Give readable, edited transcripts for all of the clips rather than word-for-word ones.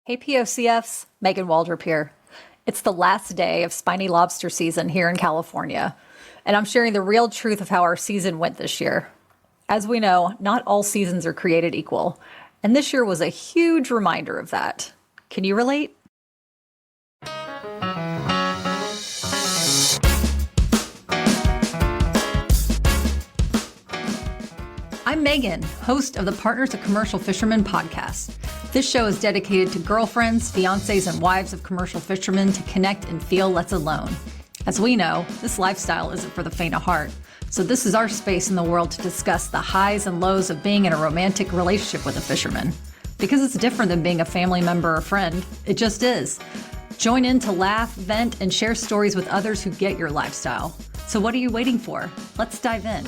Hey POCFs, Megan Waldrop here. It's the last day of spiny lobster season here in California, and I'm sharing the real truth of how our season went this year. As we know, not all seasons are created equal, and this year was a huge reminder of that. Can you relate? I'm Megan, host of the Partners of Commercial Fishermen podcast. This show is dedicated to girlfriends, fiancés, and wives of commercial fishermen to connect and feel less alone. As we know, this lifestyle isn't for the faint of heart, so this is our space in the world to discuss the highs and lows of being in a romantic relationship with a fisherman. Because it's different than being a family member or friend, it just is. Join in to laugh, vent, and share stories with others who get your lifestyle. So what are you waiting for? Let's dive in.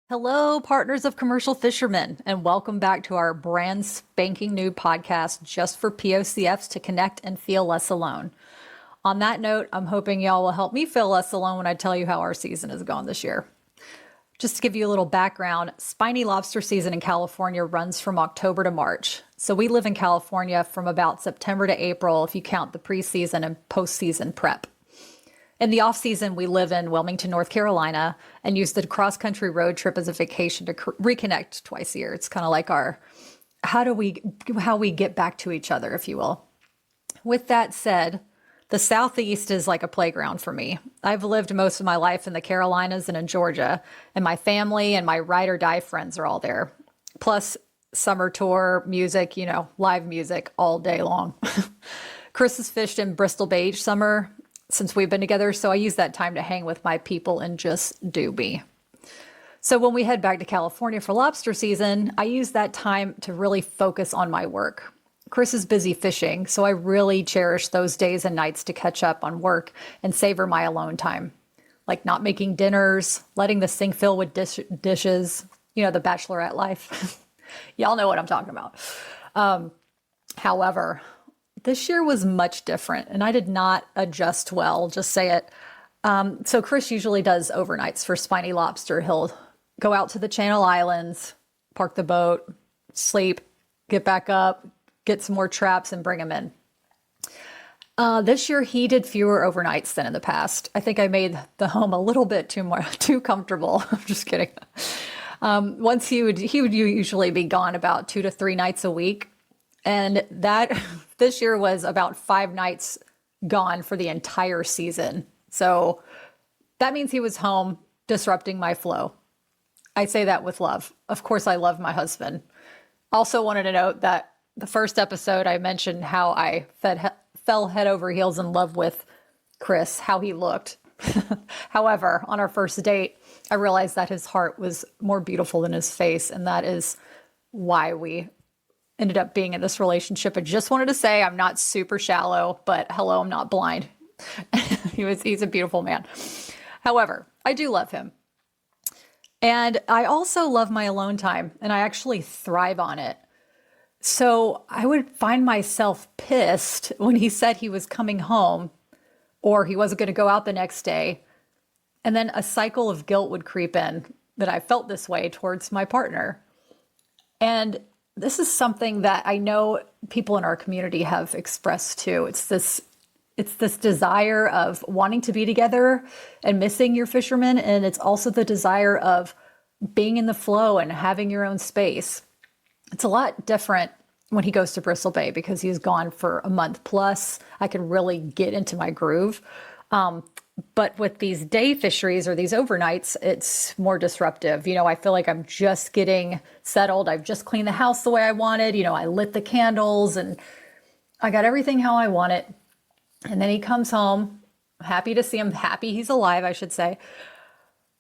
Hello, partners of commercial fishermen, and welcome back to our brand spanking new podcast just for POCFs to connect and feel less alone. On that note, I'm hoping y'all will help me feel less alone when I tell you how our season has gone this year. Just to give you a little background, spiny lobster season in California runs from October to March. So we live in California from about September to April if you count the preseason and postseason prep. In the off-season, we live in Wilmington, North Carolina, and use the cross-country road trip as a vacation to reconnect twice a year. It's kind of like how we get back to each other, if you will. With that said, the Southeast is like a playground for me. I've lived most of my life in the Carolinas and in Georgia, and my family and my ride or die friends are all there. Plus, summer tour, music, live music all day long. Chris has fished in Bristol Bay each summer since we've been together, so I use that time to hang with my people and just do me. So when we head back to California for lobster season, I use that time to really focus on my work. Chris is busy fishing, so I really cherish those days and nights to catch up on work and savor my alone time. Like not making dinners, letting the sink fill with dishes, the bachelorette life. Y'all know what I'm talking about. However, this year was much different, and I did not adjust well, just say it. So Chris usually does overnights for spiny lobster. He'll go out to the Channel Islands, park the boat, sleep, get back up, get some more traps, and bring them in. This year, he did fewer overnights than in the past. I think I made the home a little bit too comfortable. I'm just kidding. Once he would usually be gone about 2 to 3 nights a week. And that this year was about 5 nights gone for the entire season. So that means he was home disrupting my flow. I say that with love. Of course, I love my husband. Also wanted to note that the first episode I mentioned how I fell head over heels in love with Chris, how he looked. However, on our first date, I realized that his heart was more beautiful than his face. And that is why we ended up being in this relationship. I just wanted to say I'm not super shallow, but hello, I'm not blind. He's a beautiful man. However, I do love him. And I also love my alone time, and I actually thrive on it. So I would find myself pissed when he said he was coming home or he wasn't going to go out the next day. And then a cycle of guilt would creep in that I felt this way towards my partner. And this is something that I know people in our community have expressed too. It's this desire of wanting to be together and missing your fisherman. And it's also the desire of being in the flow and having your own space. It's a lot different when he goes to Bristol Bay because he's gone for a month plus. I can really get into my groove. But with these day fisheries or these overnights, it's more disruptive. I feel like I'm just getting settled. I've just cleaned the house the way I wanted. I lit the candles and I got everything how I want it. And then he comes home, happy to see him, happy he's alive, I should say.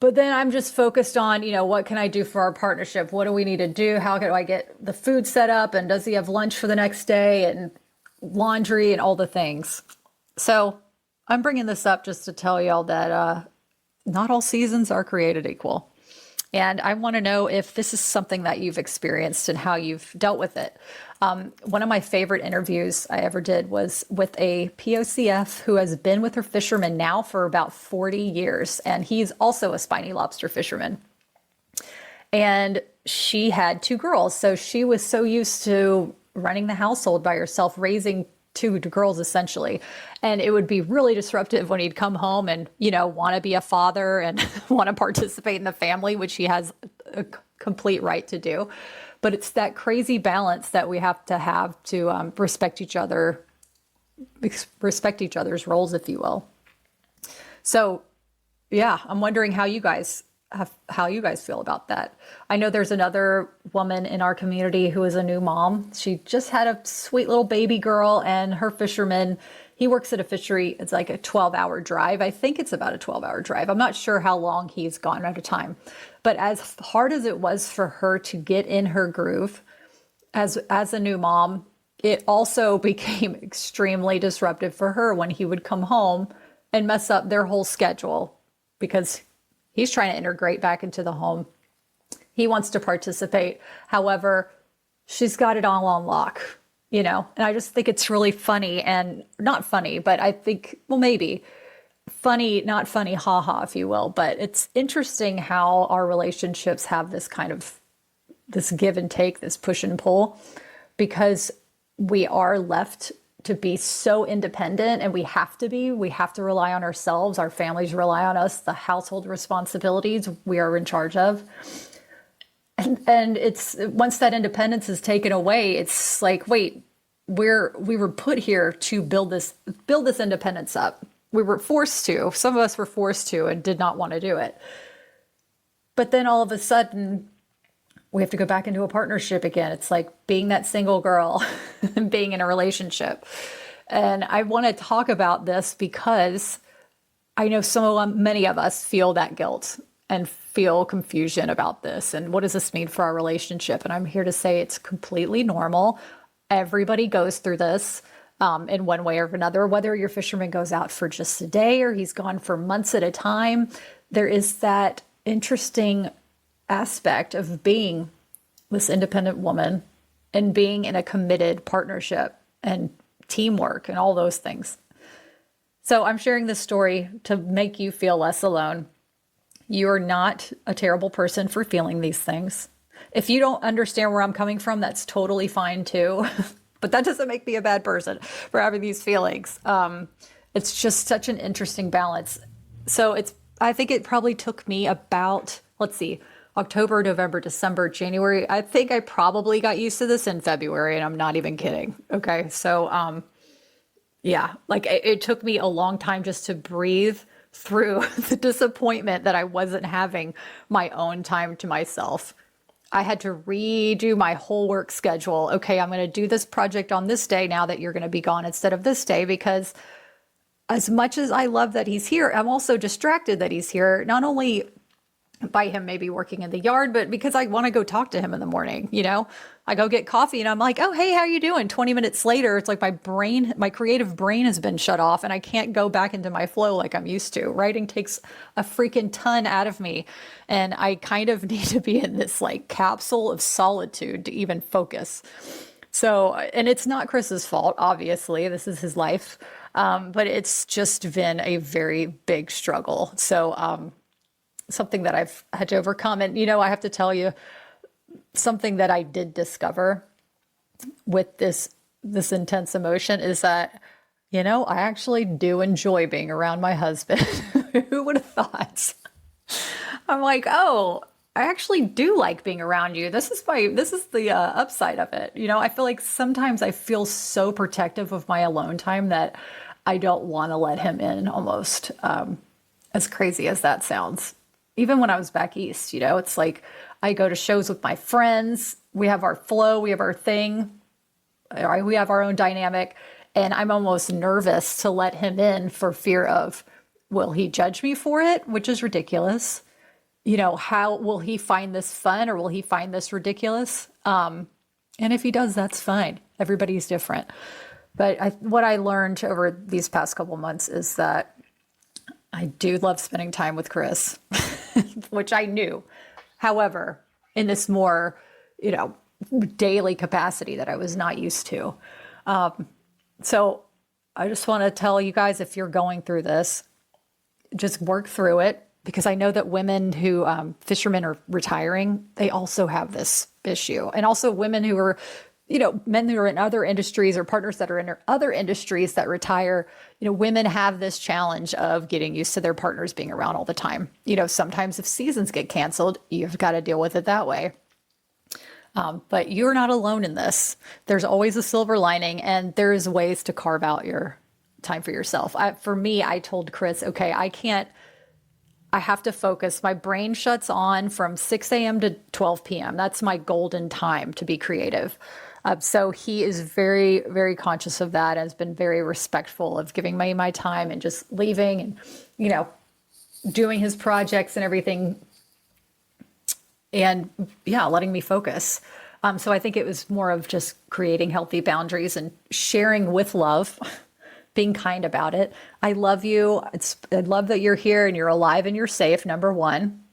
But then I'm just focused on, what can I do for our partnership? What do we need to do? How do I get the food set up? And does he have lunch for the next day and laundry and all the things? So I'm bringing this up just to tell y'all that not all seasons are created equal. And I want to know if this is something that you've experienced and how you've dealt with it. One of my favorite interviews I ever did was with a POCF who has been with her fisherman now for about 40 years. And he's also a spiny lobster fisherman. And she had two girls. So she was so used to running the household by herself, raising two girls essentially. And it would be really disruptive when he'd come home and, want to be a father and want to participate in the family, which he has a complete right to do. But it's that crazy balance that we have to respect each other's roles, if you will. So, yeah, I'm wondering how you guys feel about that. I know there's another woman in our community who is a new mom. She just had a sweet little baby girl, and her fisherman, he works at a fishery. It's like a 12-hour drive. I think it's about a 12-hour drive. I'm not sure how long he's gone at a time. But as hard as it was for her to get in her groove as a new mom, it also became extremely disruptive for her when he would come home and mess up their whole schedule because he's trying to integrate back into the home. He wants to participate. However, she's got it all on lock, and I just think it's really funny, and not funny, but I think, well, maybe funny, not funny, haha, if you will. But it's interesting how our relationships have this kind of this give and take, this push and pull, because we are left to be so independent, and we have to rely on ourselves. Our families rely on us, the household responsibilities we are in charge of. And it's once that independence is taken away, it's like, wait, we were put here to build this independence up. We were forced to. Some of us were forced to and did not want to do it. But then all of a sudden, we have to go back into a partnership again. It's like being that single girl and being in a relationship. And I want to talk about this because I know many of us feel that guilt and feel confusion about this. And what does this mean for our relationship? And I'm here to say it's completely normal. Everybody goes through this in one way or another, whether your fisherman goes out for just a day or he's gone for months at a time. There is that interesting aspect of being this independent woman and being in a committed partnership and teamwork and all those things. So I'm sharing this story to make you feel less alone. You're not a terrible person for feeling these things. If you don't understand where I'm coming from, that's totally fine too. But that doesn't make me a bad person for having these feelings. It's just such an interesting balance. So I think it probably took me about, October, November, December, January. I think I probably got used to this in February, and I'm not even kidding. Okay. So, yeah, it took me a long time just to breathe through the disappointment that I wasn't having my own time to myself. I had to redo my whole work schedule. Okay, I'm going to do this project on this day now that you're going to be gone instead of this day, because as much as I love that he's here, I'm also distracted that he's here, not only by him maybe working in the yard, but because I want to go talk to him in the morning. I go get coffee and I'm like, oh, hey, how you doing? 20 minutes later, it's like my creative brain has been shut off and I can't go back into my flow like I'm used to. Writing takes a freaking ton out of me. And I kind of need to be in this capsule of solitude to even focus. So, and it's not Chris's fault, obviously, this is his life. But it's just been a very big struggle. So, something that I've had to overcome. And, I have to tell you something that I did discover with this intense emotion is that, I actually do enjoy being around my husband. Who would have thought? I'm like, oh, I actually do like being around you. This is the upside of it. I feel like sometimes I feel so protective of my alone time that I don't want to let him in almost, as crazy as that sounds. Even when I was back east, it's like I go to shows with my friends. We have our flow. We have our thing. We have our own dynamic. And I'm almost nervous to let him in for fear of, will he judge me for it? Which is ridiculous. How will he find this fun or will he find this ridiculous? And if he does, that's fine. Everybody's different. But what I learned over these past couple months is that I do love spending time with Chris, which I knew. However, in this more, daily capacity that I was not used to. So I just want to tell you guys, if you're going through this, just work through it, because I know that women who, fishermen are retiring, they also have this issue. And also women who are, men who are in other industries, or partners that are in other industries that retire, women have this challenge of getting used to their partners being around all the time. Sometimes if seasons get canceled, you've got to deal with it that way. But you're not alone in this. There's always a silver lining, and there's ways to carve out your time for yourself. For me, I told Chris, okay, I have to focus. My brain shuts on from 6 a.m. to 12 p.m. That's my golden time to be creative. So he is very, very conscious of that, and has been very respectful of giving me my time and just leaving and, doing his projects and everything. And letting me focus. So I think it was more of just creating healthy boundaries and sharing with love, being kind about it. I love you. I love that you're here and you're alive and you're safe. Number one,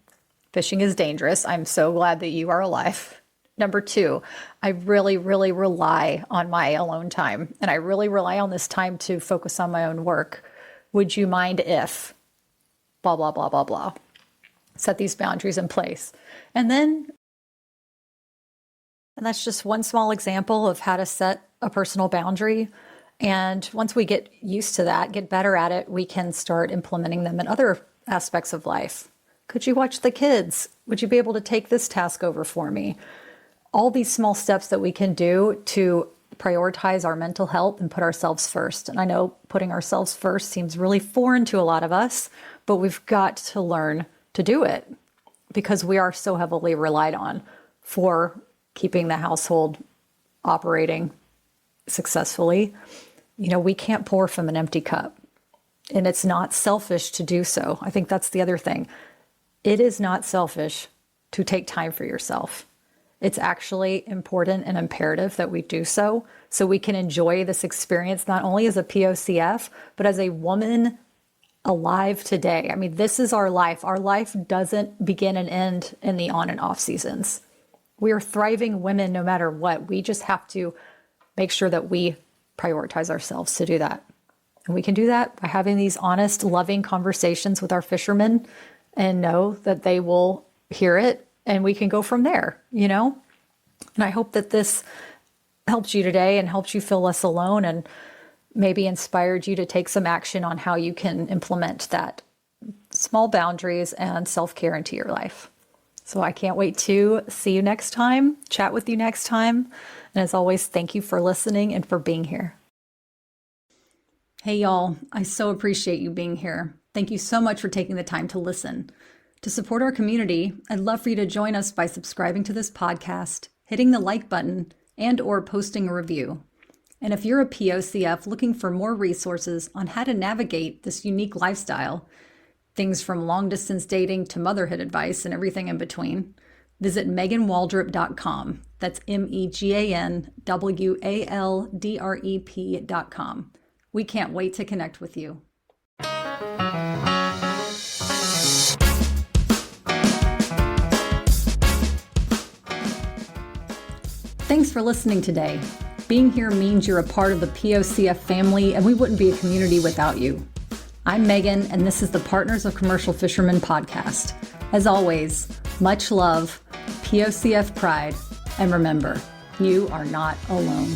fishing is dangerous. I'm so glad that you are alive. Number two, I really, really rely on my alone time, and I really rely on this time to focus on my own work. Would you mind if blah, blah, blah, blah, blah. Set these boundaries in place. And that's just one small example of how to set a personal boundary. And once we get used to that, get better at it, we can start implementing them in other aspects of life. Could you watch the kids? Would you be able to take this task over for me? All these small steps that we can do to prioritize our mental health and put ourselves first. And I know putting ourselves first seems really foreign to a lot of us, but we've got to learn to do it, because we are so heavily relied on for keeping the household operating successfully. We can't pour from an empty cup, and it's not selfish to do so. I think that's the other thing. It is not selfish to take time for yourself. It's actually important and imperative that we do so we can enjoy this experience, not only as a POCF, but as a woman alive today. I mean, this is our life. Our life doesn't begin and end in the on and off seasons. We are thriving women no matter what. We just have to make sure that we prioritize ourselves to do that. And we can do that by having these honest, loving conversations with our fishermen, and know that they will hear it, and we can go from there, And I hope that this helped you today and helped you feel less alone, and maybe inspired you to take some action on how you can implement that small boundaries and self-care into your life. So I can't wait to see you next time, chat with you next time. And as always, thank you for listening and for being here. Hey y'all, I so appreciate you being here. Thank you so much for taking the time to listen. To support our community, I'd love for you to join us by subscribing to this podcast, hitting the like button, and/or posting a review. And if you're a POCF looking for more resources on how to navigate this unique lifestyle, things from long distance dating to motherhood advice and everything in between, visit meganwaldrop.com. That's meganwaldrep.com. We can't wait to connect with you. Thanks for listening today. Being here means you're a part of the POCF family, and we wouldn't be a community without you. I'm Megan, and this is the Partners of Commercial Fishermen podcast. As always, much love, POCF pride, and remember, you are not alone.